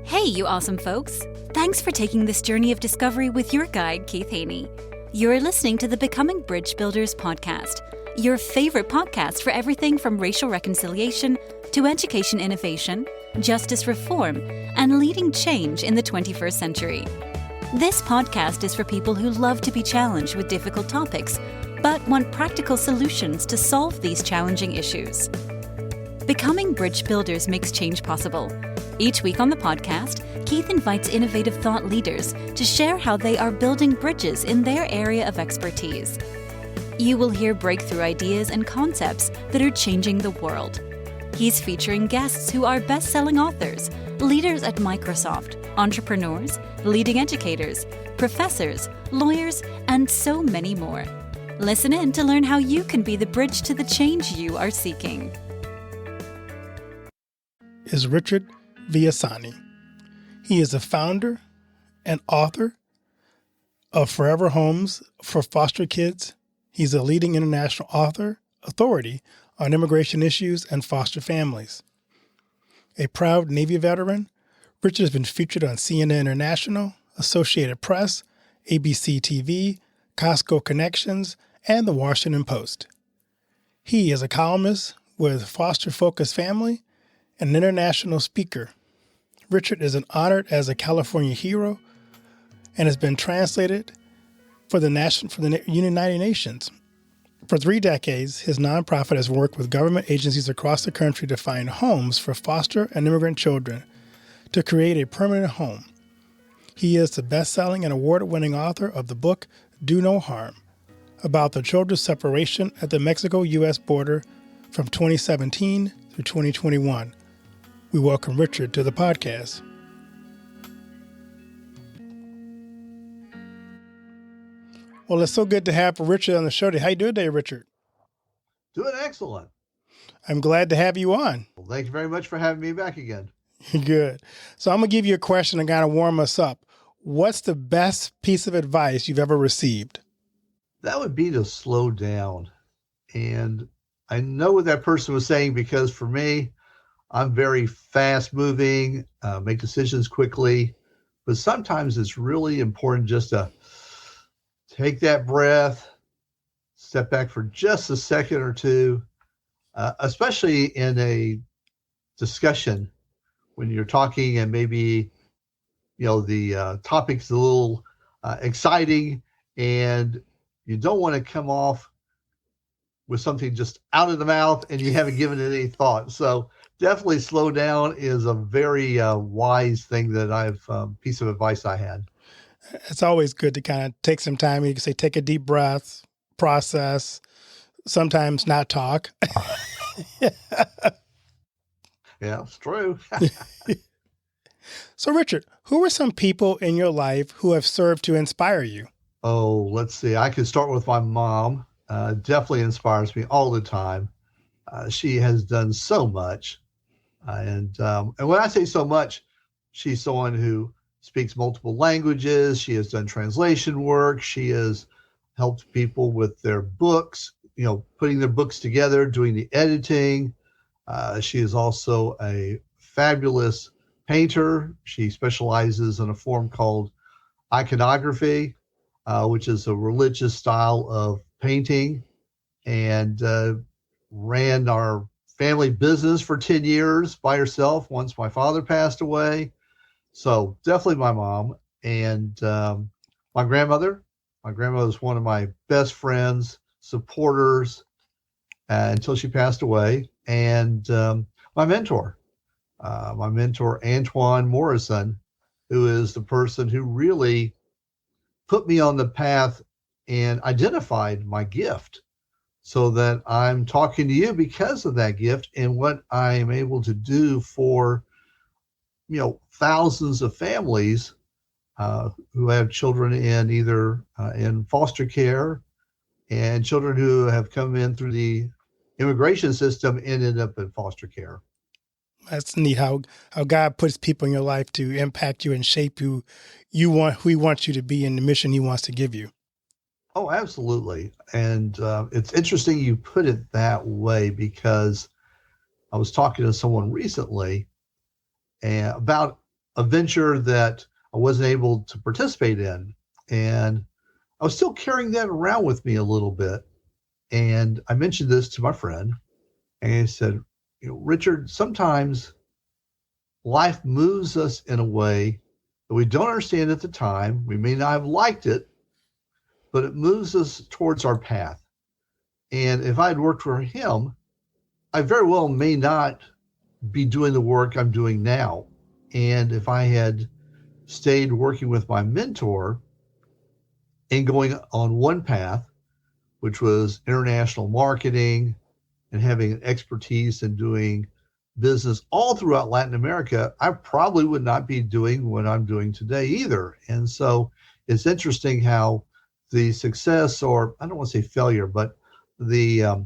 Hey, you awesome folks! Thanks for taking this journey of discovery with your guide, Keith Haney. You're listening to the Becoming Bridge Builders podcast, your favorite podcast for everything from racial reconciliation to education innovation, justice reform, and leading change in the 21st century. This podcast is for people who love to be challenged with difficult topics, but want practical solutions to solve these challenging issues. Becoming Bridge Builders makes change possible. Each week on the podcast, Keith invites innovative thought leaders to share how they are building bridges in their area of expertise. You will hear breakthrough ideas and concepts that are changing the world. He's featuring guests who are best-selling authors, leaders at Microsoft, entrepreneurs, leading educators, professors, lawyers, and so many more. Listen in to learn how you can be the bridge to the change you are seeking. Is Richard Villasana. He is the founder and author of Forever Homes for Foster Kids. He's a leading international authority on immigration issues and foster families. A proud Navy veteran, Richard has been featured on CNN International, Associated Press, ABC TV, Costco Connections, and the Washington Post. He is a columnist with Foster Focus Family and an international speaker. Richard is honored as a California hero and has been translated for the United Nations. For 3 decades, his nonprofit has worked with government agencies across the country to find homes for foster and immigrant children to create a permanent home. He is the best-selling and award-winning author of the book Do No Harm, about the children's separation at the Mexico-U.S. border from 2017 through 2021. We welcome Richard to the podcast. Well, it's so good to have Richard on the show today. How you doing today, Richard? Doing excellent. I'm glad to have you on. Well, thank you very much for having me back again. Good. So I'm going to give you a question to kind of warm us up. What's the best piece of advice you've ever received? That would be to slow down. And I know what that person was saying because for me, I'm very fast moving, make decisions quickly, but sometimes it's really important just to take that breath, step back for just a second or two, especially in a discussion when you're talking and maybe, the topic's a little exciting and you don't want to come off with something just out of the mouth and you haven't given it any thought. So definitely slow down is a very wise thing that piece of advice I had. It's always good to kind of take some time. You can say, take a deep breath, process, sometimes not talk. Yeah, it's true. So Richard, who are some people in your life who have served to inspire you? Oh, let's see. I could start with my mom. Definitely inspires me all the time. She has done so much. And when I say so much, she's someone who speaks multiple languages. She has done translation work. She has helped people with their books, putting their books together, doing the editing. She is also a fabulous painter. She specializes in a form called iconography, which is a religious style of painting, and ran our family business for 10 years by herself once my father passed away. So definitely my mom. And my grandmother. My grandmother was one of my best friends, supporters, until she passed away. And my mentor, Antoine Morrison, who is the person who really put me on the path and identified my gift, so that I'm talking to you because of that gift and what I am able to do for, thousands of families who have children in either in foster care and children who have come in through the immigration system and ended up in foster care. That's neat how God puts people in your life to impact you and shape you. Who he wants you to be and the mission he wants to give you. Oh, absolutely. And it's interesting you put it that way, because I was talking to someone recently about a venture that I wasn't able to participate in. And I was still carrying that around with me a little bit. And I mentioned this to my friend, and he said, Richard, sometimes life moves us in a way that we don't understand at the time. We may not have liked it, but it moves us towards our path. And if I had worked for him, I very well may not be doing the work I'm doing now. And if I had stayed working with my mentor and going on one path, which was international marketing and having an expertise in doing business all throughout Latin America, I probably would not be doing what I'm doing today either. And so it's interesting how the success, or I don't want to say failure, but the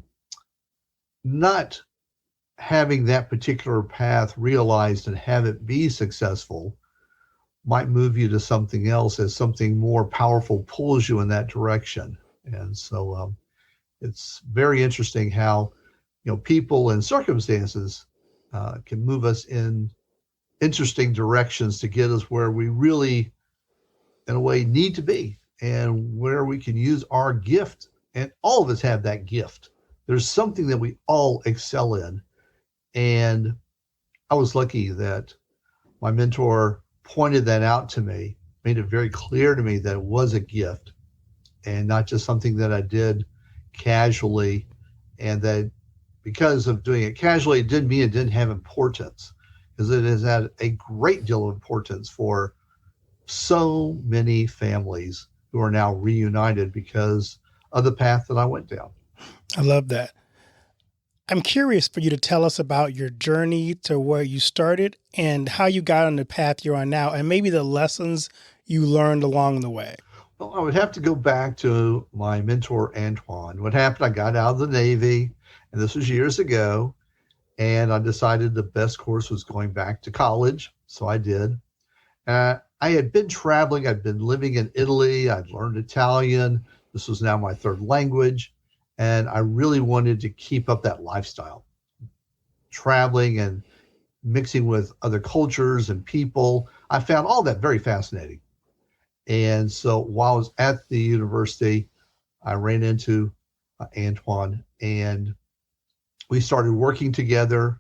not having that particular path realized and have it be successful might move you to something else as something more powerful pulls you in that direction. And so it's very interesting how, people and circumstances can move us in interesting directions to get us where we really, in a way, need to be, and where we can use our gift. And all of us have that gift. There's something that we all excel in. And I was lucky that my mentor pointed that out to me, made it very clear to me that it was a gift and not just something that I did casually, and that because of doing it casually, it didn't mean it didn't have importance, because it has had a great deal of importance for so many families who are now reunited because of the path that I went down. I love that. I'm curious for you to tell us about your journey to where you started and how you got on the path you're on now, and maybe the lessons you learned along the way. Well, I would have to go back to my mentor, Antoine. What happened, I got out of the Navy, and this was years ago, and I decided the best course was going back to college, so I did. I had been traveling. I'd been living in Italy. I'd learned Italian. This was now my third language. And I really wanted to keep up that lifestyle, traveling and mixing with other cultures and people. I found all that very fascinating. And so while I was at the university, I ran into Antoine, and we started working together.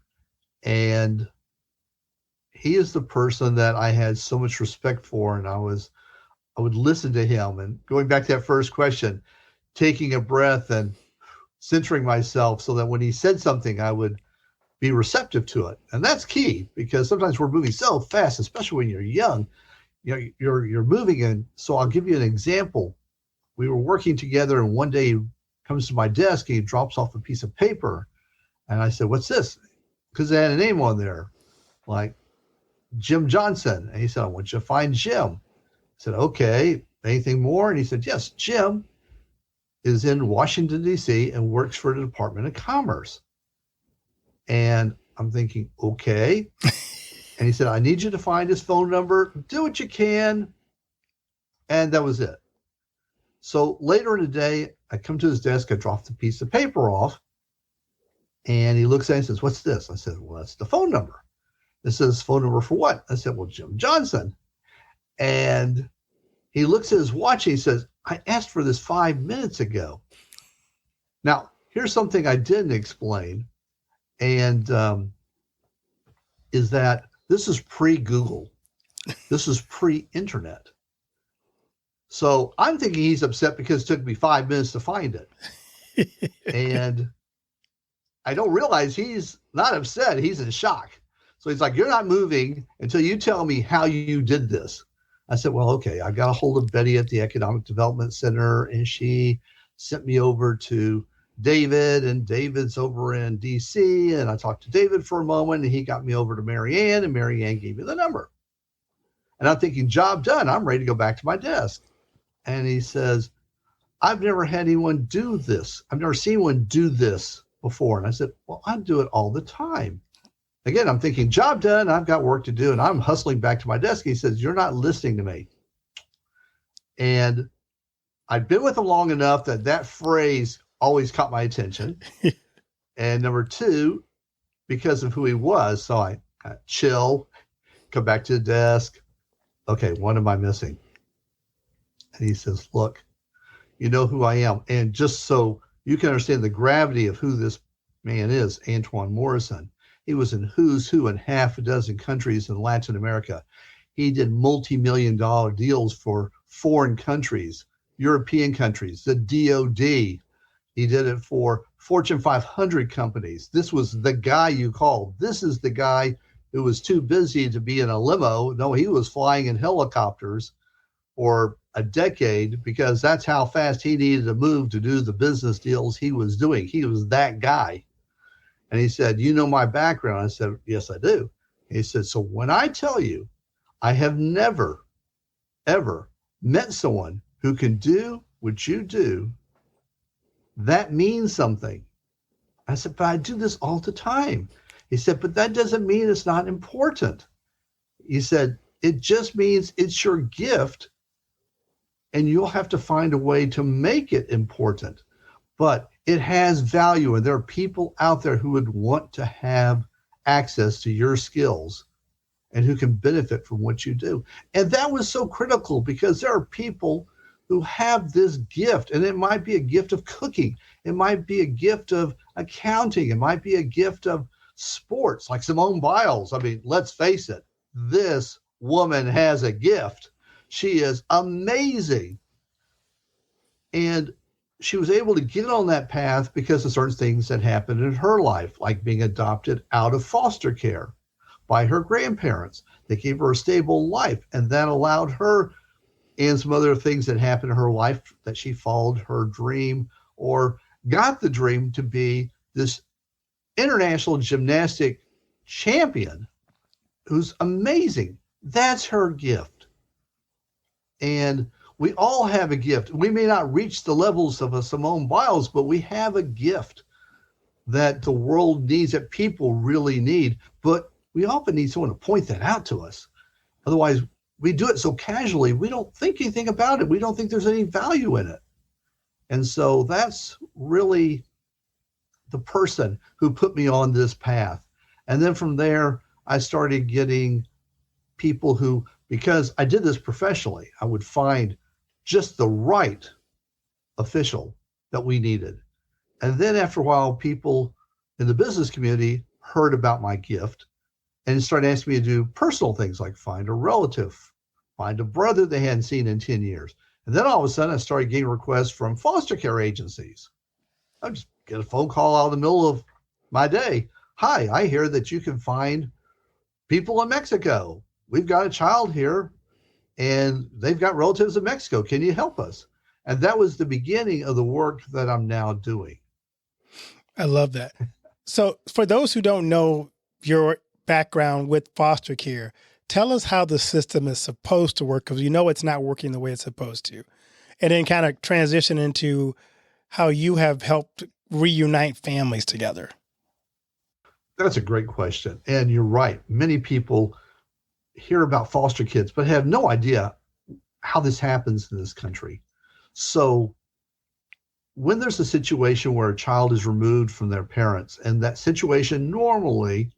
And he is the person that I had so much respect for. And I would listen to him. And going back to that first question, taking a breath and centering myself so that when he said something, I would be receptive to it. And that's key, because sometimes we're moving so fast, especially when you're young, you're moving. And so I'll give you an example. We were working together, and one day he comes to my desk, and he drops off a piece of paper. And I said, "What's this?" Because it had a name on there, like Jim Johnson. And he said, "I want you to find Jim." I said, "Okay, anything more?" And he said, "Yes, Jim is in Washington, D.C. and works for the Department of Commerce." And I'm thinking, okay. And he said, "I need you to find his phone number. Do what you can." And that was it. So later in the day, I come to his desk. I drop the piece of paper off. And he looks at it and says, "What's this?" I said, "Well, that's the phone number." It says, "Phone number for what?" I said, "Well, Jim Johnson." And he looks at his watch and he says, "I asked for this 5 minutes ago." Now, here's something I didn't explain, and is that this is pre-Google. This is pre-internet. So I'm thinking he's upset because it took me 5 minutes to find it. And I don't realize he's not upset. He's in shock. So he's like, "You're not moving until you tell me how you did this." I said, "Well, okay, I got a hold of Betty at the Economic Development Center, and she sent me over to David, and David's over in DC. And I talked to David for a moment, and he got me over to Marianne, and Marianne gave me the number." And I'm thinking, job done. I'm ready to go back to my desk. And he says, "I've never had anyone do this. I've never seen one do this before." And I said, "Well, I do it all the time." Again, I'm thinking, job done. I've got work to do. And I'm hustling back to my desk. He says, "You're not listening to me." And I'd been with him long enough that that phrase always caught my attention. And number two, because of who he was. So I got chill, come back to the desk. Okay, what am I missing? And he says, look, you know who I am. And just so you can understand the gravity of who this man is, Antoine Morrison, he was in who's who in half a dozen countries in Latin America. He did multi-million-dollar deals for foreign countries, European countries, the DOD. He did it for Fortune 500 companies. This was the guy you called. This is the guy who was too busy to be in a limo. No, he was flying in helicopters for a decade because that's how fast he needed to move to do the business deals he was doing. He was that guy. And he said, you know my background? I said, yes, I do. He said, so when I tell you, I have never, ever met someone who can do what you do, that means something. I said, but I do this all the time. He said, but that doesn't mean it's not important. He said, it just means it's your gift and you'll have to find a way to make it important. But it has value, and there are people out there who would want to have access to your skills and who can benefit from what you do. And that was so critical because there are people who have this gift, and it might be a gift of cooking. It might be a gift of accounting. It might be a gift of sports, like Simone Biles. I mean, let's face it, this woman has a gift. She is amazing. And she was able to get on that path because of certain things that happened in her life, like being adopted out of foster care by her grandparents. They gave her a stable life, and that allowed her, and some other things that happened in her life, that she followed her dream or got the dream to be this international gymnastic champion who's amazing. That's her gift. And we all have a gift. We may not reach the levels of a Simone Biles, but we have a gift that the world needs, that people really need. But we often need someone to point that out to us. Otherwise, we do it so casually, we don't think anything about it. We don't think there's any value in it. And so that's really the person who put me on this path. And then from there, I started getting people who, because I did this professionally, I would find just the right official that we needed. And then after a while, people in the business community heard about my gift and started asking me to do personal things like find a relative, find a brother they hadn't seen in 10 years. And then all of a sudden, I started getting requests from foster care agencies. I just get a phone call out in the middle of my day. Hi, I hear that you can find people in Mexico. We've got a child here and they've got relatives in Mexico. Can you help us? And that was the beginning of the work that I'm now doing. I love that. So for those who don't know your background with foster care, tell us how the system is supposed to work, because you know it's not working the way it's supposed to. And then kind of transition into how you have helped reunite families together. That's a great question. And you're right. Many people hear about foster kids, but have no idea how this happens in this country. So when there's a situation where a child is removed from their parents, and that situation normally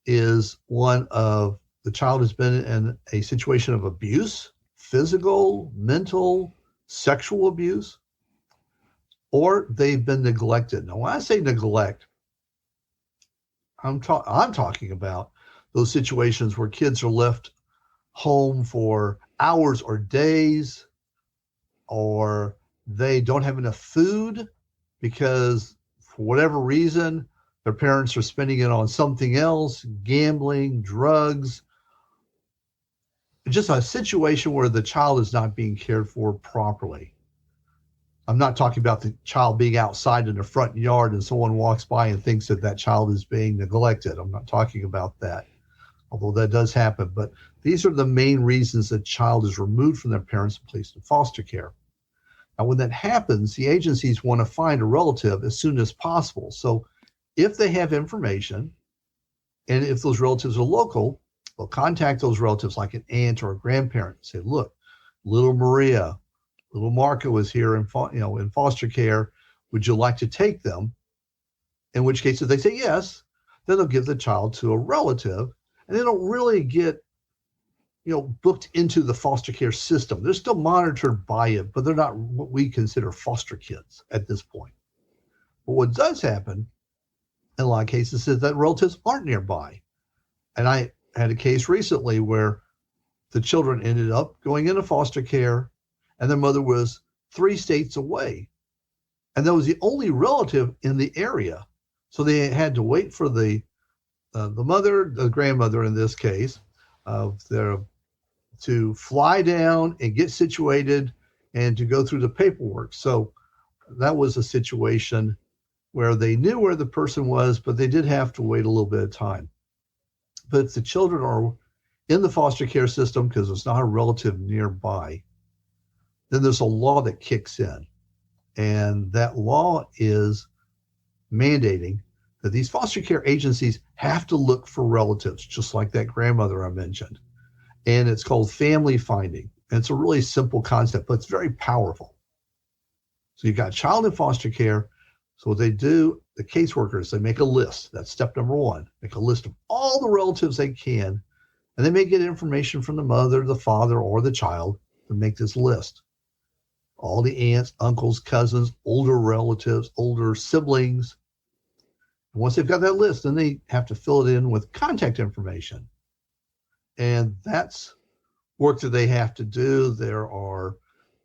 is one of the child has been in a situation of abuse, physical, mental, sexual abuse, or they've been neglected. Now, when I say neglect, I'm talking about those situations where kids are left home for hours or days, or they don't have enough food because for whatever reason, their parents are spending it on something else, gambling, drugs. Just a situation where the child is not being cared for properly. I'm not talking about the child being outside in the front yard and someone walks by and thinks that that child is being neglected. I'm not talking about that, although that does happen. But these are the main reasons that child is removed from their parents and placed in foster care. Now, when that happens, the agencies want to find a relative as soon as possible. So if they have information, and if those relatives are local, they'll contact those relatives like an aunt or a grandparent and say, look, little Maria, little Marco is here in foster care. Would you like to take them? In which case, if they say yes, then they'll give the child to a relative, and they don't really get, booked into the foster care system. They're still monitored by it, but they're not what we consider foster kids at this point. But what does happen in a lot of cases is that relatives aren't nearby. And I had a case recently where the children ended up going into foster care and their mother was 3 states away. And that was the only relative in the area. So they had to wait for the mother, the grandmother in this case, to fly down and get situated and to go through the paperwork. So that was a situation where they knew where the person was, but they did have to wait a little bit of time. But if the children are in the foster care system because there's not a relative nearby, then there's a law that kicks in. And that law is mandating that these foster care agencies have to look for relatives, just like that grandmother I mentioned. And it's called family finding. And it's a really simple concept, but it's very powerful. So you've got a child in foster care. So what they do, the caseworkers, they make a list. That's step number 1. Make a list of all the relatives they can. And they may get information from the mother, the father, or the child to make this list. All the aunts, uncles, cousins, older relatives, older siblings. And once they've got that list, then they have to fill it in with contact information. And that's work that they have to do. There are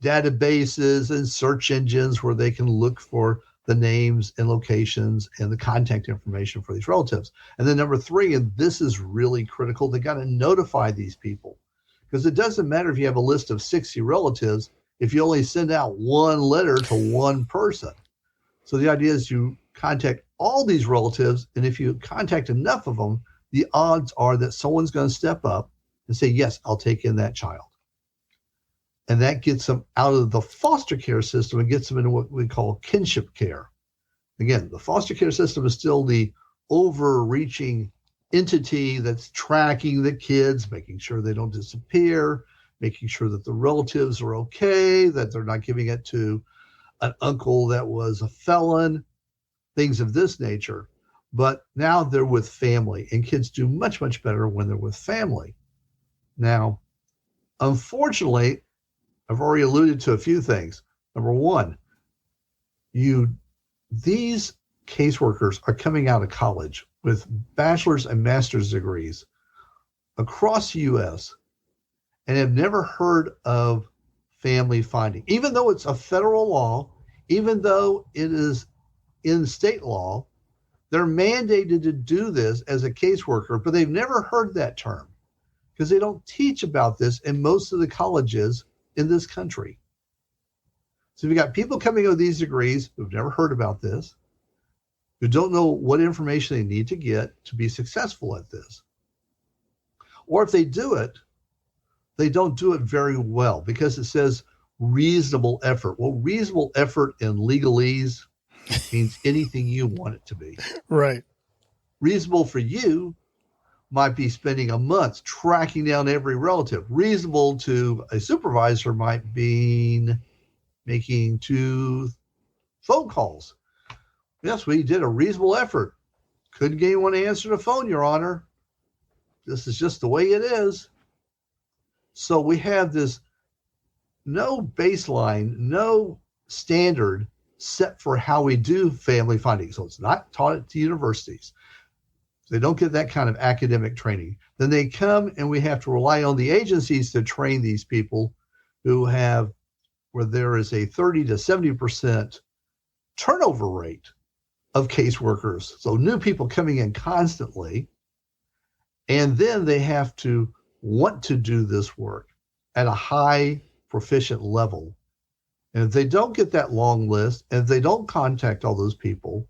databases and search engines where they can look for the names and locations and the contact information for these relatives. And then number 3, and this is really critical, they got to notify these people, because it doesn't matter if you have a list of 60 relatives if you only send out 1 letter to 1 person. So the idea is you contact all these relatives, and if you contact enough of them, the odds are that someone's going to step up and say, yes, I'll take in that child. And that gets them out of the foster care system and gets them into what we call kinship care. Again, the foster care system is still the overreaching entity that's tracking the kids, making sure they don't disappear, making sure that the relatives are okay, that they're not giving it to an uncle that was a felon, things of this nature. But now they're with family, and kids do much, much better when they're with family. Now, unfortunately, I've already alluded to a few things. Number 1, these caseworkers are coming out of college with bachelor's and master's degrees across the U.S. and have never heard of family finding. Even though it's a federal law, even though it is in state law, they're mandated to do this as a caseworker, but they've never heard that term because they don't teach about this in most of the colleges in this country. So you've got people coming with these degrees who've never heard about this, who don't know what information they need to get to be successful at this. Or if they do it, they don't do it very well because it says reasonable effort. Well, reasonable effort in legalese means anything you want it to be. Right. Reasonable for you might be spending a month tracking down every relative. Reasonable to a supervisor might be making 2 phone calls. Yes, we did a reasonable effort. Couldn't get anyone to answer the phone, Your Honor. This is just the way it is. So we have this no baseline, no standard set for how we do family finding. So it's not taught at the universities. They don't get that kind of academic training. Then they come and we have to rely on the agencies to train these people where there is a 30 to 70% turnover rate of caseworkers. So new people coming in constantly. And then they have to want to do this work at a high proficient level. And if they don't get that long list, and if they don't contact all those people,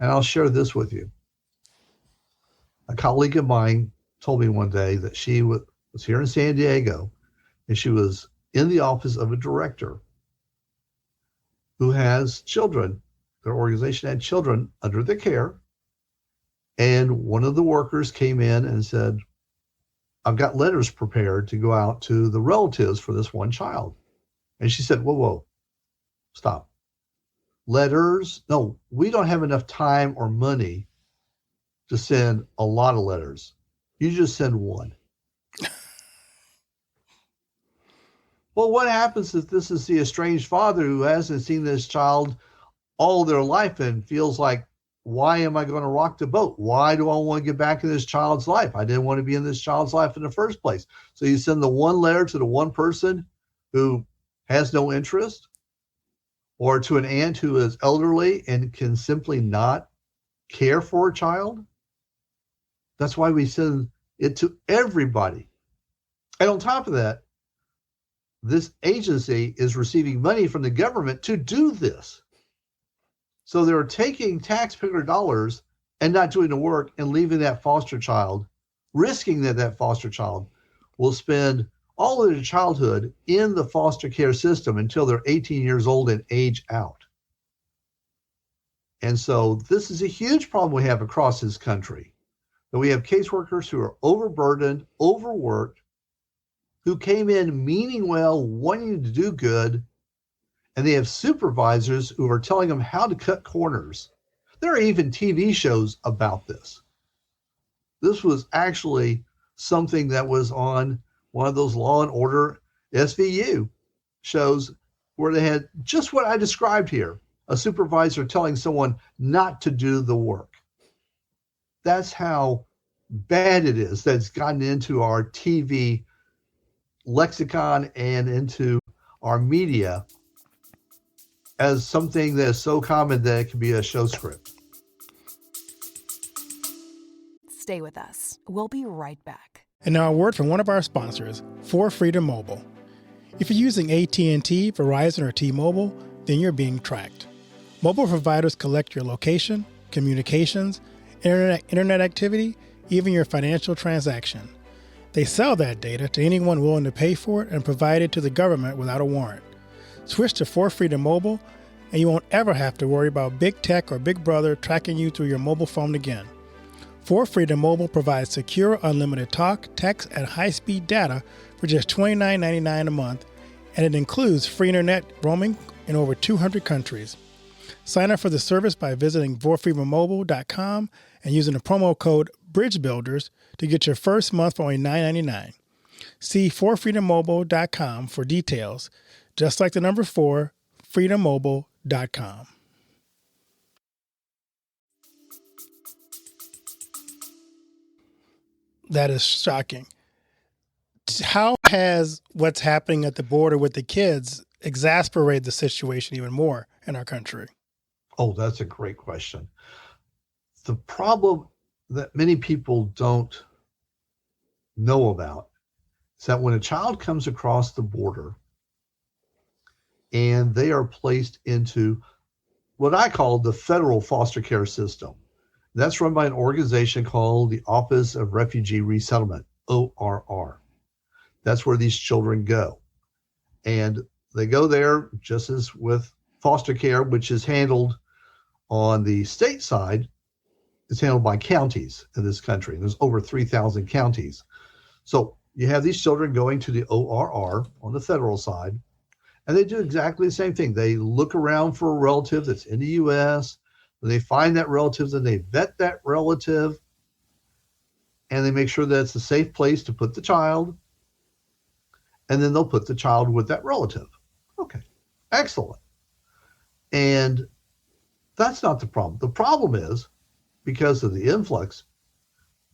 and I'll share this with you. A colleague of mine told me one day that she was here in San Diego, and she was in the office of a director who has children. Their organization had children under their care. And one of the workers came in and said, I've got letters prepared to go out to the relatives for this one child. And she said, whoa, stop. Letters? No, we don't have enough time or money to send a lot of letters. You just send one. Well, what happens if this is the estranged father who hasn't seen this child all their life and feels like, why am I going to rock the boat? Why do I want to get back in this child's life? I didn't want to be in this child's life in the first place. So you send the one letter to the one person who has no interest, or to an aunt who is elderly and can simply not care for a child. That's why we send it to everybody. And on top of that, this agency is receiving money from the government to do this. So they're taking taxpayer dollars and not doing the work and leaving that foster child, risking that that foster child will spend all of their childhood in the foster care system until they're 18 years old and age out. And so this is a huge problem we have across this country, that we have caseworkers who are overburdened, overworked, who came in meaning well, wanting to do good, and they have supervisors who are telling them how to cut corners. There are even TV shows about this. This was actually something that was on one of those Law and Order SVU shows where they had just what I described here, a supervisor telling someone not to do the work. That's how bad it is that it's gotten into our TV lexicon and into our media as something that is so common that it can be a show script. Stay with us. We'll be right back. And now a word from one of our sponsors, For Freedom Mobile. If you're using AT&T, Verizon, or T-Mobile, then you're being tracked. Mobile providers collect your location, communications, internet activity, even your financial transaction. They sell that data to anyone willing to pay for it and provide it to the government without a warrant. Switch to For Freedom Mobile, and you won't ever have to worry about Big Tech or Big Brother tracking you through your mobile phone again. For Freedom Mobile provides secure, unlimited talk, text, and high-speed data for just $29.99 a month, and it includes free internet roaming in over 200 countries. Sign up for the service by visiting forfreedommobile.com and using the promo code BridgeBuilders to get your first month for only $9.99. See forfreedommobile.com for details, just like the number 4, freedommobile.com. That is shocking. How has what's happening at the border with the kids exacerbated the situation even more in our country? Oh, that's a great question. The problem that many people don't know about is that when a child comes across the border and they are placed into what I call the federal foster care system, that's run by an organization called the Office of Refugee Resettlement, ORR. That's where these children go. And they go there just as with foster care, which is handled on the state side. It's handled by counties in this country. There's over 3,000 counties. So you have these children going to the ORR on the federal side, and they do exactly the same thing. They look around for a relative that's in the U.S., they find that relative, and they vet that relative, and they make sure that it's a safe place to put the child, and then they'll put the child with that relative. Okay, excellent. And that's not the problem. The problem is, because of the influx,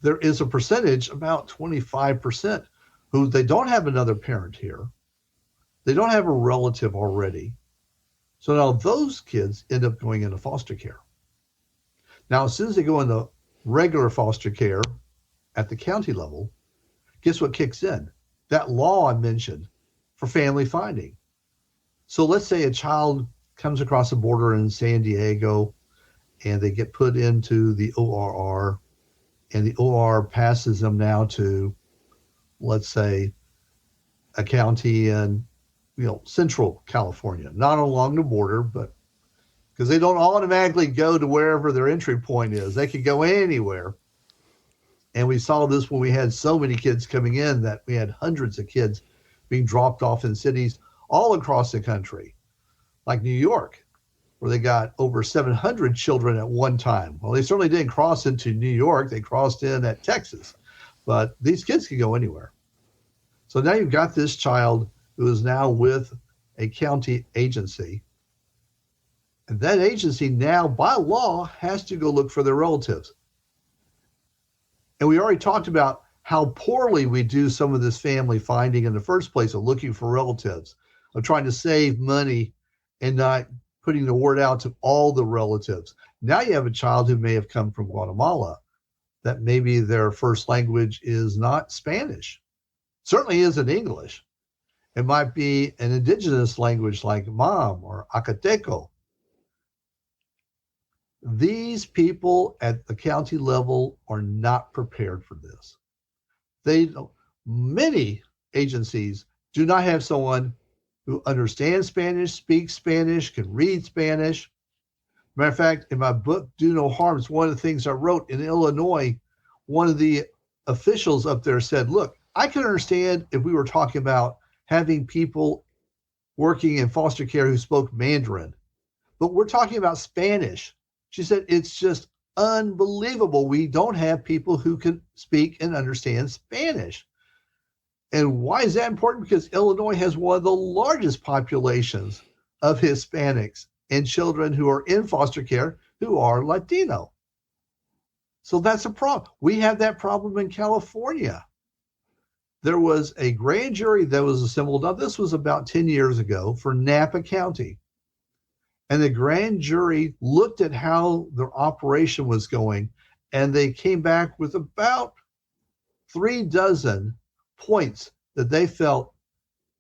there is a percentage, about 25%, who they don't have another parent here. They don't have a relative already. So now those kids end up going into foster care. Now, as soon as they go into regular foster care at the county level, guess what kicks in? That law I mentioned for family finding. So let's say a child comes across the border in San Diego and they get put into the ORR, and the ORR passes them now to, let's say, a county in, Central California, not along the border, but because they don't automatically go to wherever their entry point is. They could go anywhere. And we saw this when we had so many kids coming in that we had hundreds of kids being dropped off in cities all across the country, like New York, where they got over 700 children at one time. Well, they certainly didn't cross into New York. They crossed in at Texas. but these kids can go anywhere. So now you've got this child who is now with a county agency. And that agency now, by law, has to go look for their relatives. And we already talked about how poorly we do some of this family finding in the first place of looking for relatives, of trying to save money and not putting the word out to all the relatives. Now you have a child who may have come from Guatemala, that maybe their first language is not Spanish, certainly isn't English. It might be an indigenous language like Mam or Acateco. These people at the county level are not prepared for this. Many agencies do not have someone who understands Spanish, speaks Spanish, can read Spanish. Matter of fact, in my book, Do No Harm, it's one of the things I wrote in Illinois. One of the officials up there said, look, I can understand if we were talking about having people working in foster care who spoke Mandarin, but we're talking about Spanish. She said, it's just unbelievable. We don't have people who can speak and understand Spanish. And why is that important? Because Illinois has one of the largest populations of Hispanics and children who are in foster care who are Latino. So that's a problem. We have that problem in California. There was a grand jury that was assembled. Now, this was about 10 years ago for Napa County. And the grand jury looked at how their operation was going, and they came back with about 36 points that they felt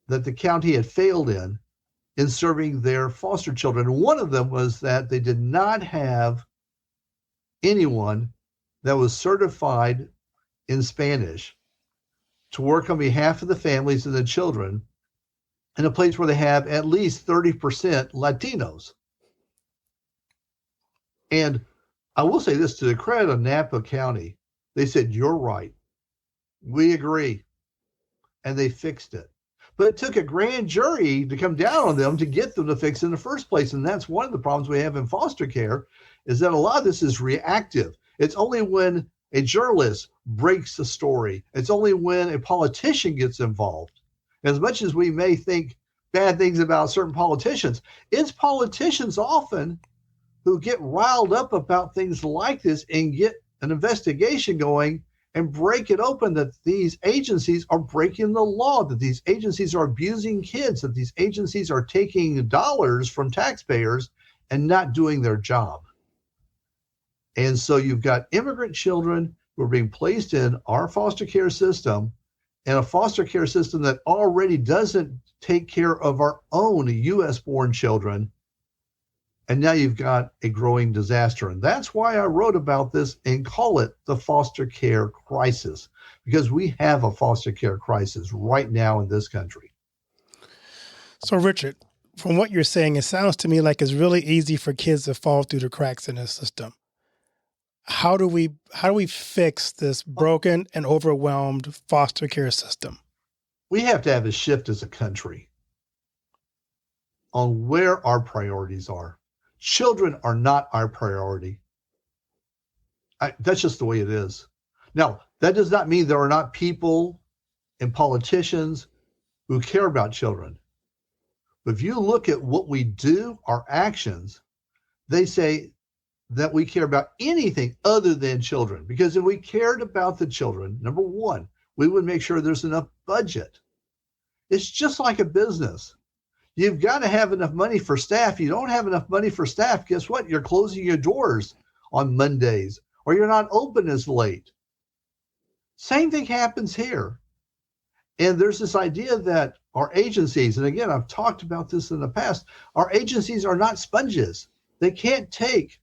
that the county had failed in serving their foster children. One of them was that they did not have anyone that was certified in Spanish to work on behalf of the families and the children in a place where they have at least 30% Latinos. And I will say this, to the credit of Napa County, they said, you're right. We agree. And they fixed it. But it took a grand jury to come down on them to get them to fix it in the first place. And that's one of the problems we have in foster care, is that a lot of this is reactive. It's only when a journalist breaks a story. It's only when a politician gets involved. As much as we may think bad things about certain politicians, it's politicians often who get riled up about things like this and get an investigation going and break it open that these agencies are breaking the law, that these agencies are abusing kids, that these agencies are taking dollars from taxpayers and not doing their job. And so you've got immigrant children who are being placed in our foster care system, and a foster care system that already doesn't take care of our own U.S.-born children. And now you've got a growing disaster. And that's why I wrote about this and call it the foster care crisis, because we have a foster care crisis right now in this country. So, Richard, from what you're saying, it sounds to me like it's really easy for kids to fall through the cracks in this system. How do we fix this broken and overwhelmed foster care system? We have to have a shift as a country on where our priorities are. Children are not our priority. That's just the way it is. Now, that does not mean there are not people and politicians who care about children. But if you look at what we do, our actions, they say that we care about anything other than children. Because if we cared about the children, number one, we would make sure there's enough budget. It's just like a business. You've got to have enough money for staff. You don't have enough money for staff, guess what? You're closing your doors on Mondays, or you're not open as late. Same thing happens here. And there's this idea that our agencies, and again, I've talked about this in the past, our agencies are not sponges. They can't take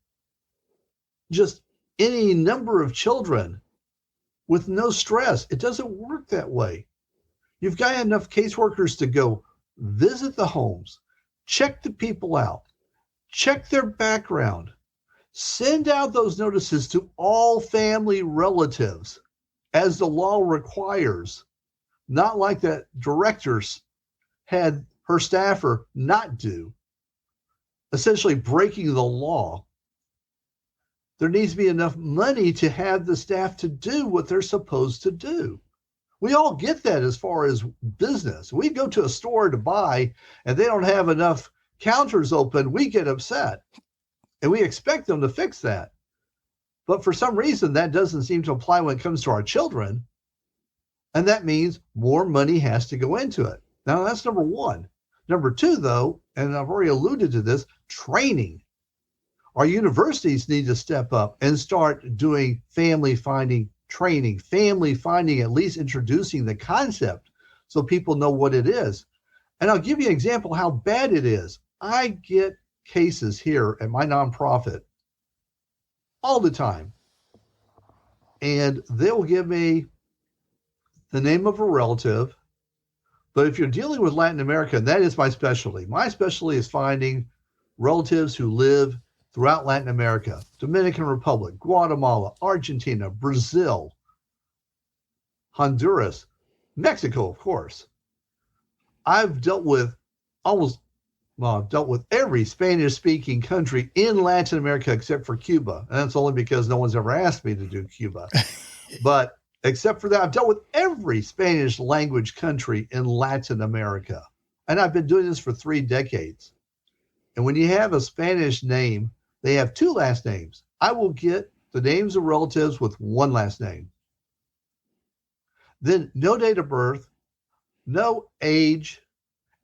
just any number of children with no stress. It doesn't work that way. You've got enough caseworkers to go visit the homes, check the people out, check their background, send out those notices to all family relatives as the law requires, not like that directors had her staffer not do, essentially breaking the law. there needs to be enough money to have the staff to do what they're supposed to do. We all get that as far as business. We go to a store to buy and they don't have enough counters open, we get upset. And we expect them to fix that. But for some reason, that doesn't seem to apply when it comes to our children. And that means more money has to go into it. Now, that's number one. Number two, though, and I've already alluded to this, training. Our universities need to step up and start doing family finding training, family finding, at least introducing the concept so people know what it is. And I'll give you an example how bad it is. I get cases here at my nonprofit all the time. And they'll give me the name of a relative. But if you're dealing with Latin America, that is my specialty. My specialty is finding relatives who live throughout Latin America, Dominican Republic, Guatemala, Argentina, Brazil, Honduras, Mexico, of course. I've dealt with every Spanish-speaking country in Latin America except for Cuba. And that's only because no one's ever asked me to do Cuba. But except for that, I've dealt with every Spanish language country in Latin America. And I've been doing this for 3 decades. And when you have a Spanish name, they have 2 last names. I will get the names of relatives with 1 last name. Then no date of birth, no age,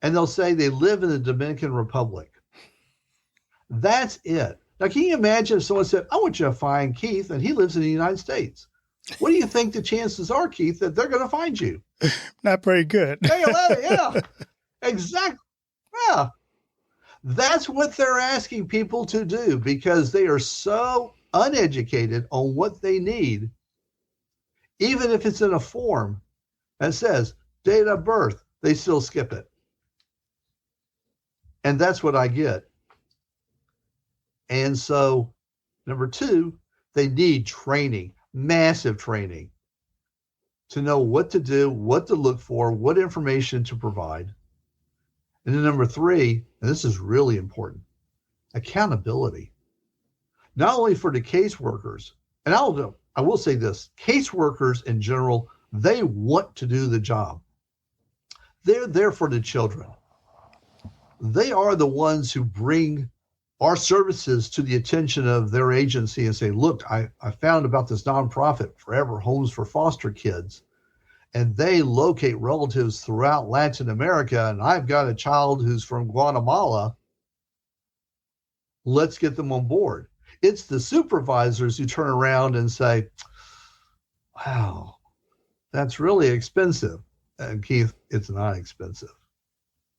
and they'll say they live in the Dominican Republic. That's it. Now, can you imagine if someone said, I want you to find Keith, and he lives in the United States? What do you think the chances are, Keith, that they're going to find you? Not very good. Yeah, exactly. Yeah. That's what they're asking people to do because they are so uneducated on what they need. Even if it's in a form that says date of birth, they still skip it. And that's what I get. And so, number 2, they need training, massive training, to know what to do, what to look for, what information to provide. And then number 3, and this is really important, accountability. Not only for the caseworkers, and I will say this, caseworkers in general, they want to do the job. They're there for the children. They are the ones who bring our services to the attention of their agency and say, look, I found about this nonprofit, Forever Homes for Foster Kids, and they locate relatives throughout Latin America, and I've got a child who's from Guatemala. Let's get them on board. It's the supervisors who turn around and say, wow, that's really expensive. And Keith, it's not expensive.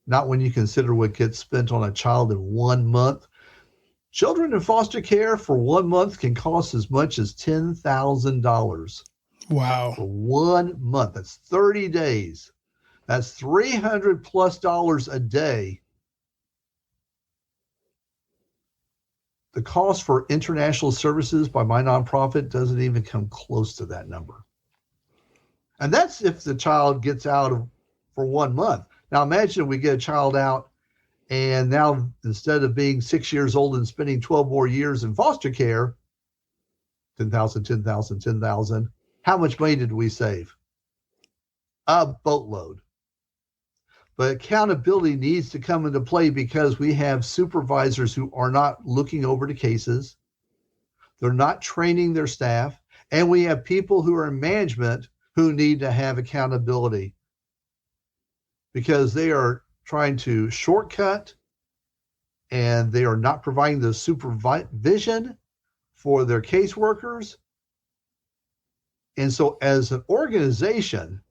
Not when you consider what gets spent on a child in 1 month. Children in foster care for 1 month can cost as much as $10,000. Wow. For 1 month. That's 30 days. That's $300+ a day. The cost for international services by my nonprofit doesn't even come close to that number. And that's if the child gets out for 1 month. Now imagine we get a child out and now instead of being 6 years old and spending 12 more years in foster care, 10,000, 10,000, 10,000, how much money did we save? A boatload. But accountability needs to come into play because we have supervisors who are not looking over the cases. They're not training their staff. And we have people who are in management who need to have accountability because they are trying to shortcut and they are not providing the supervision for their caseworkers. And so as an organization,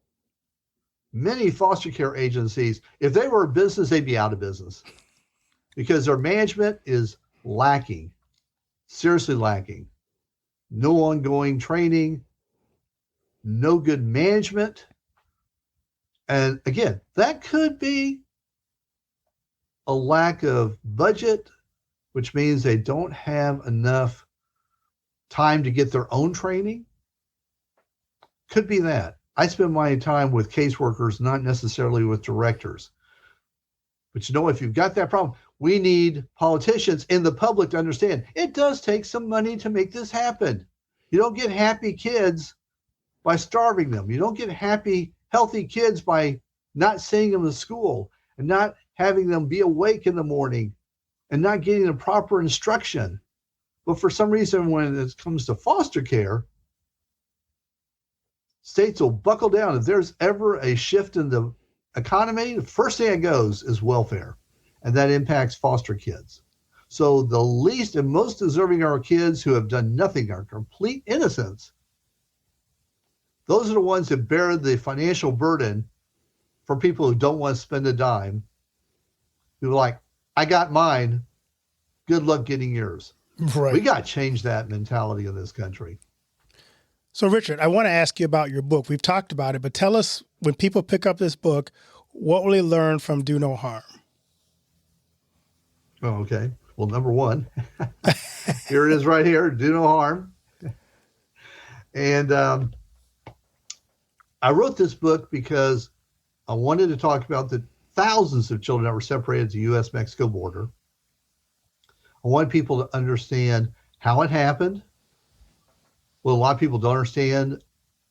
many foster care agencies, if they were a business, they'd be out of business because their management is lacking, seriously lacking. No ongoing training, no good management. And again, that could be a lack of budget, which means they don't have enough time to get their own training. Could be that. I spend my time with caseworkers, not necessarily with directors. But you know, if you've got that problem, we need politicians and the public to understand it does take some money to make this happen. You don't get happy kids by starving them. You don't get happy, healthy kids by not sending them to school and not having them be awake in the morning and not getting the proper instruction. But for some reason, when it comes to foster care, states will buckle down. If there's ever a shift in the economy, the first thing that goes is welfare, and that impacts foster kids. So the least and most deserving are kids who have done nothing, are complete innocents. Those are the ones that bear the financial burden for people who don't want to spend a dime, who are like, I got mine, good luck getting yours. Right. We got to change that mentality in this country. So, Richard, I want to ask you about your book. We've talked about it, but tell us, when people pick up this book, what will they learn from Do No Harm? Oh, okay. Well, number one, here it is right here, Do No Harm. And I wrote this book because I wanted to talk about the thousands of children that were separated at the U.S.-Mexico border. I want people to understand how it happened. What a lot of people don't understand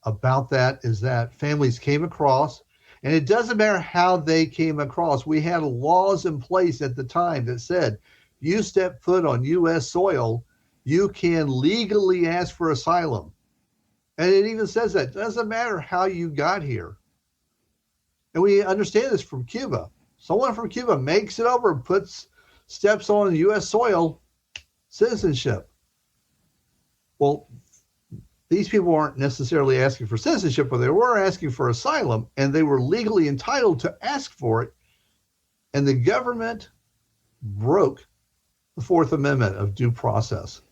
about that is that families came across, and it doesn't matter how they came across. We had laws in place at the time that said, you step foot on U.S. soil, you can legally ask for asylum. And it even says that it doesn't matter how you got here. And we understand this from Cuba. Someone from Cuba makes it over and steps on U.S. soil, citizenship. Well, these people aren't necessarily asking for citizenship, but they were asking for asylum, and they were legally entitled to ask for it. And the government broke the Fourth Amendment of due process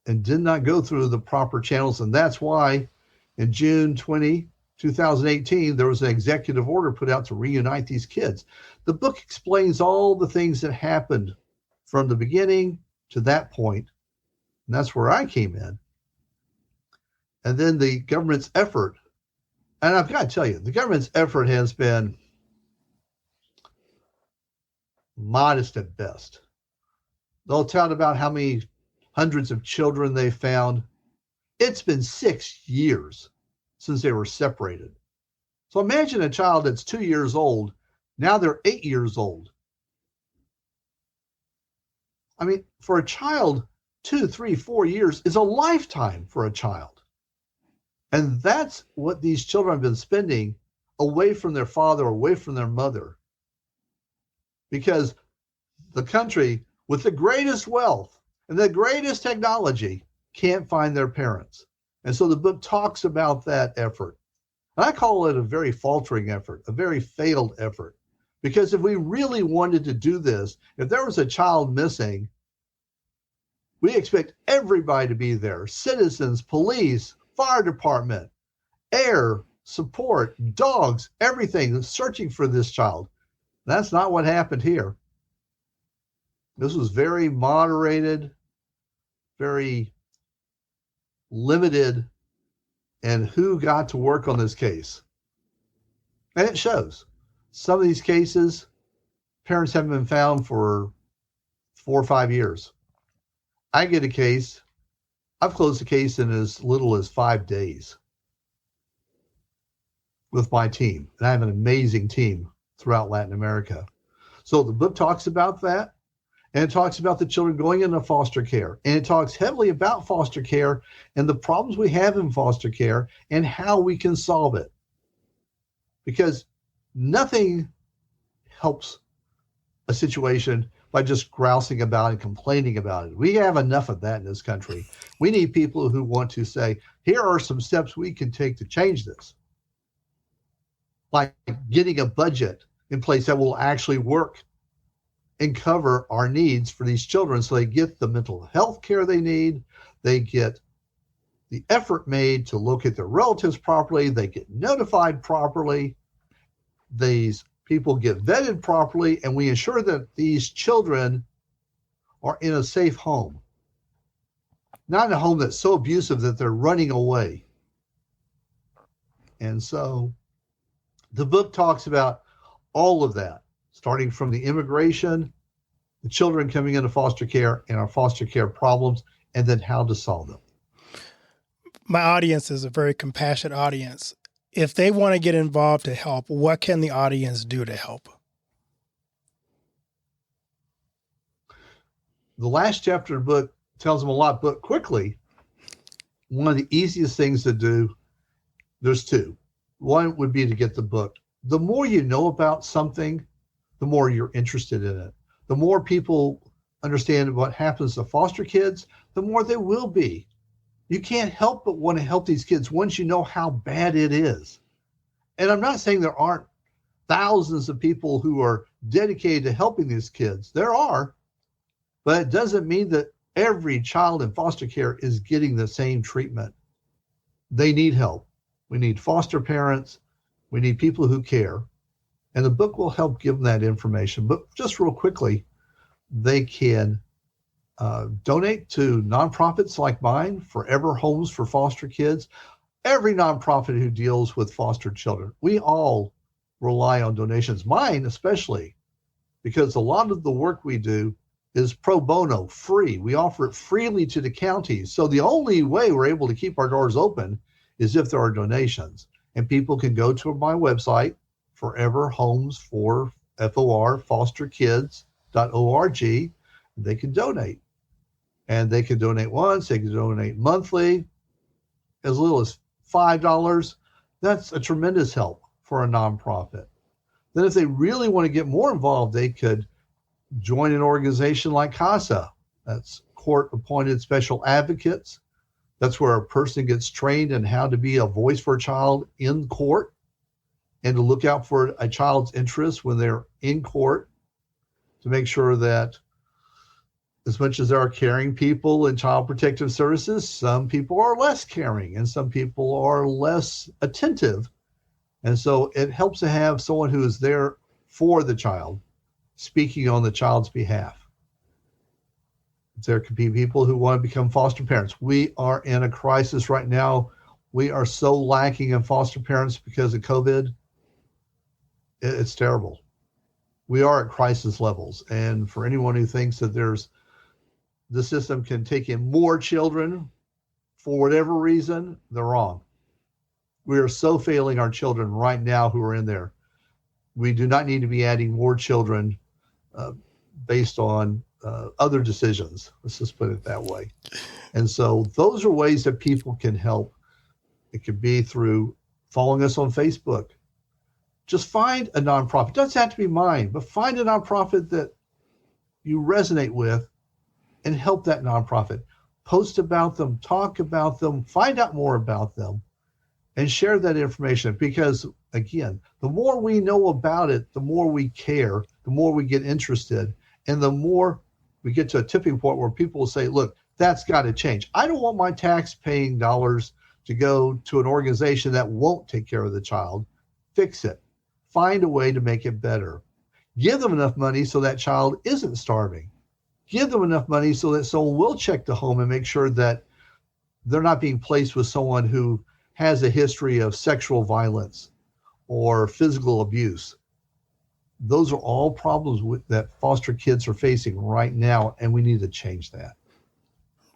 and did not go through the proper channels. And that's why in June 2018, there was an executive order put out to reunite these kids. The book explains all the things that happened from the beginning to that point, and that's where I came in. And then the government's effort, and I've got to tell you, the government's effort has been modest at best. They'll tell about how many hundreds of children they found. It's been 6 years since they were separated. So imagine a child that's 2 years old. Now they're 8 years old. I mean, for a child, 2, 3, 4 years is a lifetime for a child. And that's what these children have been spending away from their father, away from their mother. Because the country with the greatest wealth and the greatest technology can't find their parents. And so the book talks about that effort. And I call it a very faltering effort, a very failed effort. Because if we really wanted to do this, if there was a child missing, we expect everybody to be there, citizens, police, fire department, air, support, dogs, everything, searching for this child. That's not what happened here. This was very moderated, very limited in who got to work on this case. And it shows. Some of these cases, parents haven't been found for 4 or 5 years. I get a case, I've closed a case in as little as 5 days with my team. And I have an amazing team throughout Latin America. So the book talks about that. And it talks about the children going into foster care. And it talks heavily about foster care and the problems we have in foster care and how we can solve it. Because nothing helps a situation by just grousing about and complaining about it. We have enough of that in this country. We need people who want to say, here are some steps we can take to change this. Like getting a budget in place that will actually work and cover our needs for these children so they get the mental health care they need, they get the effort made to locate their relatives properly, they get notified properly, these people get vetted properly, and we ensure that these children are in a safe home. Not in a home that's so abusive that they're running away. And so the book talks about all of that. starting from the immigration, the children coming into foster care, and our foster care problems, and then how to solve them. My audience is a very compassionate audience. If they want to get involved to help, what can the audience do to help? The last chapter of the book tells them a lot, but quickly, one of the easiest things to do, there's two. One would be to get the book. The more you know about something, the more you're interested in it. The more people understand what happens to foster kids, the more they will be. You can't help but want to help these kids once you know how bad it is. And I'm not saying there aren't thousands of people who are dedicated to helping these kids. There are, but it doesn't mean that every child in foster care is getting the same treatment. They need help. We need foster parents. We need people who care. And the book will help give them that information. But just real quickly, they can donate to nonprofits like mine, Forever Homes for Foster Kids, every nonprofit who deals with foster children. We all rely on donations, mine especially, because a lot of the work we do is pro bono, free. We offer it freely to the counties. So the only way we're able to keep our doors open is if there are donations. And people can go to my website, Forever Homes for fosterkids.org. They can donate. And they can donate once, they can donate monthly, as little as $5. That's a tremendous help for a nonprofit. Then if they really want to get more involved, they could join an organization like CASA. That's court-appointed special advocates. That's where a person gets trained in how to be a voice for a child in court and to look out for a child's interests when they're in court, to make sure that as much as there are caring people in child protective services, some people are less caring and some people are less attentive. And so it helps to have someone who is there for the child, speaking on the child's behalf. There could be people who want to become foster parents. We are in a crisis right now. We are so lacking in foster parents because of COVID. It's terrible. We are at crisis levels. And for anyone who thinks that the system can take in more children for whatever reason, they're wrong. We are so failing our children right now who are in there. We do not need to be adding more children based on other decisions. Let's just put it that way. And so those are ways that people can help. It could be through following us on Facebook. Just find a nonprofit. It doesn't have to be mine, but find a nonprofit that you resonate with and help that nonprofit. Post about them, talk about them, find out more about them, and share that information. Because again, the more we know about it, the more we care, the more we get interested, and the more we get to a tipping point where people will say, look, that's got to change. I don't want my tax-paying dollars to go to an organization that won't take care of the child. Fix it. Find a way to make it better. Give them enough money so that child isn't starving. Give them enough money so that someone will check the home and make sure that they're not being placed with someone who has a history of sexual violence or physical abuse. Those are all problems that foster kids are facing right now, and we need to change that.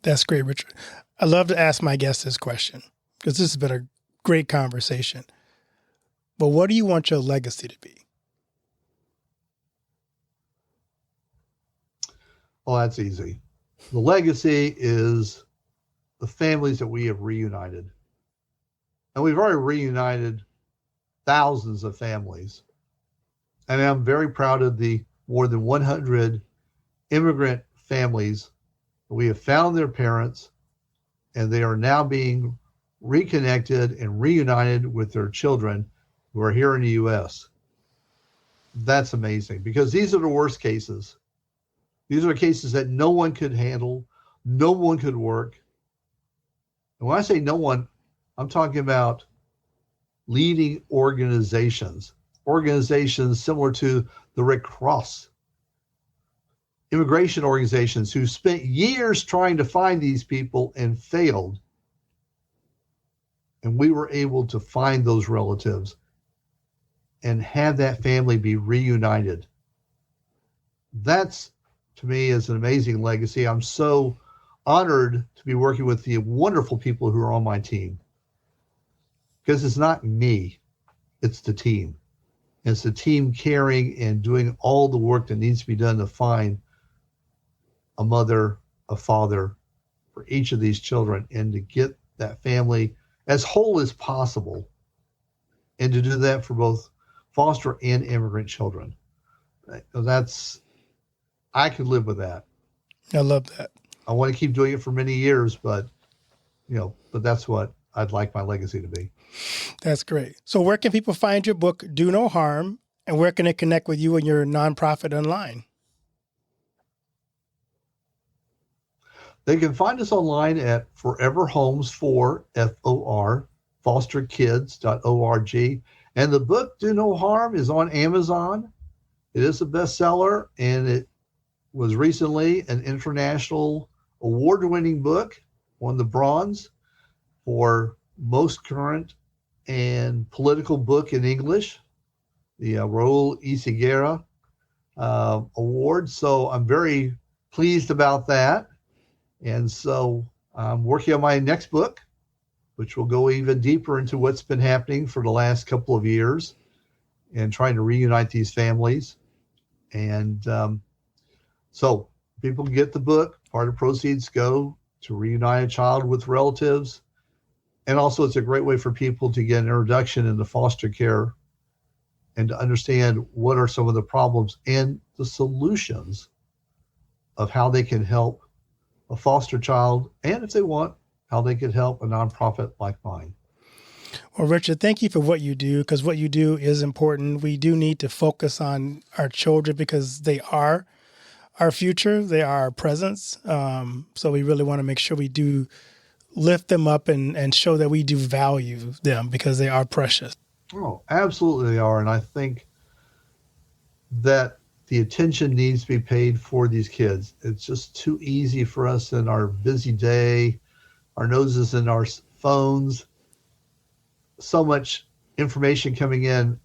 That's great, Richard. I love to ask my guests this question because this has been a great conversation. But what do you want your legacy to be? Well, that's easy. The legacy is the families that we have reunited. And we've already reunited thousands of families. And I'm very proud of the more than 100 immigrant families that we have found their parents, and they are now being reconnected and reunited with their children who are here in the U.S. That's amazing, because these are the worst cases. These are cases that no one could handle, no one could work. And when I say no one, I'm talking about leading organizations similar to the Red Cross, immigration organizations who spent years trying to find these people and failed. And we were able to find those relatives and have that family be reunited. That's, to me, is an amazing legacy. I'm so honored to be working with the wonderful people who are on my team, because it's not me, it's the team. It's the team caring and doing all the work that needs to be done to find a mother, a father for each of these children, and to get that family as whole as possible, and to do that for both foster and immigrant children. I could live with that. I love that. I want to keep doing it for many years, but that's what I'd like my legacy to be. That's great. So where can people find your book, Do No Harm, and where can they connect with you and your nonprofit online? They can find us online at Forever Homes for FOR, fosterkids.org. And the book, Do No Harm, is on Amazon. It is a bestseller, and it was recently an international award-winning book, won the bronze for most current and political book in English, the Raul Isiguera award. So I'm very pleased about that. And so I'm working on my next book, which will go even deeper into what's been happening for the last couple of years and trying to reunite these families. And so people can get the book. Part of proceeds go to reunite a child with relatives. And also it's a great way for people to get an introduction into foster care and to understand what are some of the problems and the solutions of how they can help a foster child, and if they want, how they could help a nonprofit like mine. Well, Richard, thank you for what you do, because what you do is important. We do need to focus on our children because they are our future. They are our presence. So we really want to make sure we do lift them up and show that we do value them because they are precious. Oh, absolutely they are. And I think that the attention needs to be paid for these kids. It's just too easy for us in our busy day, our noses in our phones, so much information coming in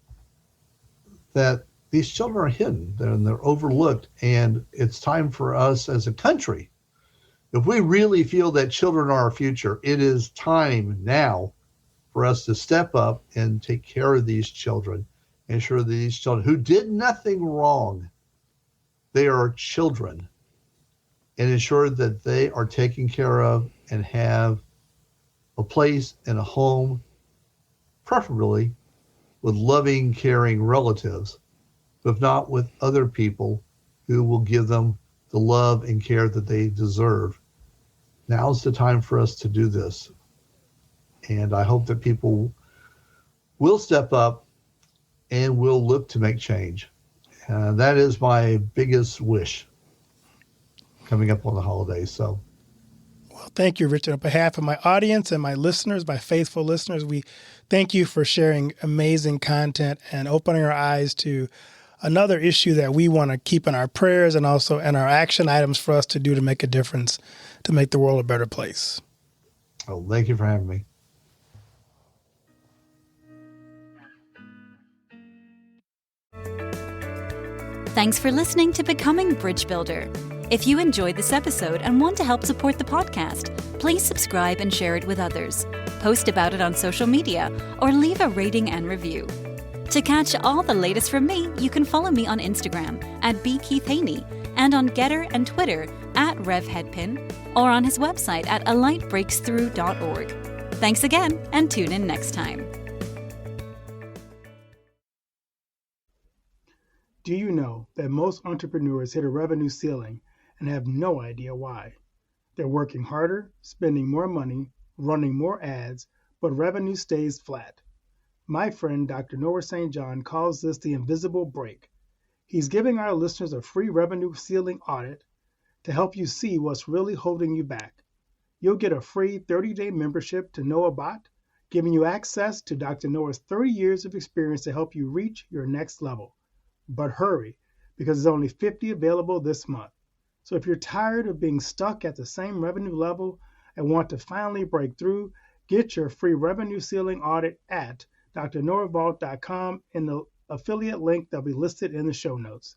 that these children are hidden and they're overlooked. And it's time for us as a country, if we really feel that children are our future, it is time now for us to step up and take care of these children, ensure that these children who did nothing wrong, they are children, and ensure that they are taken care of and have a place and a home, preferably with loving, caring relatives, but if not with other people who will give them the love and care that they deserve. Now's the time for us to do this. And I hope that people will step up and will look to make change. That is my biggest wish coming up on the holidays. So, well, thank you, Richard. On behalf of my audience and my listeners, my faithful listeners, we thank you for sharing amazing content and opening our eyes to another issue that we want to keep in our prayers and also in our action items for us to do to make a difference, to make the world a better place. Oh, thank you for having me. Thanks for listening to Becoming Bridge Builder. If you enjoyed this episode and want to help support the podcast, please subscribe and share it with others. Post about it on social media or leave a rating and review. To catch all the latest from me, you can follow me on Instagram at bkeithhaney and on Getter and Twitter at RevHeadpin or on his website at alightbreaksthrough.org. Thanks again and tune in next time. Do you know that most entrepreneurs hit a revenue ceiling and have no idea why? They're working harder, spending more money, running more ads, but revenue stays flat. My friend Dr. Noah St. John calls this the invisible break. He's giving our listeners a free revenue ceiling audit to help you see what's really holding you back. You'll get a free 30-day membership to NoahBot, giving you access to Dr. Noah's 30 years of experience to help you reach your next level. But hurry, because there's only 50 available this month. So if you're tired of being stuck at the same revenue level and want to finally break through, get your free revenue ceiling audit at drnoahvault.com in the affiliate link that'll be listed in the show notes.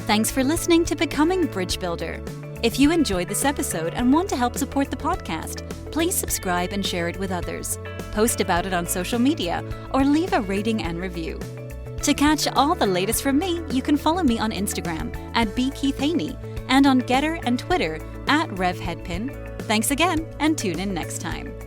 Thanks for listening to Becoming Bridge Builder. If you enjoyed this episode and want to help support the podcast, please subscribe and share it with others. Post about it on social media or leave a rating and review. To catch all the latest from me, you can follow me on Instagram at bkeithhaney and on Getter and Twitter at RevHeadpin. Thanks again and tune in next time.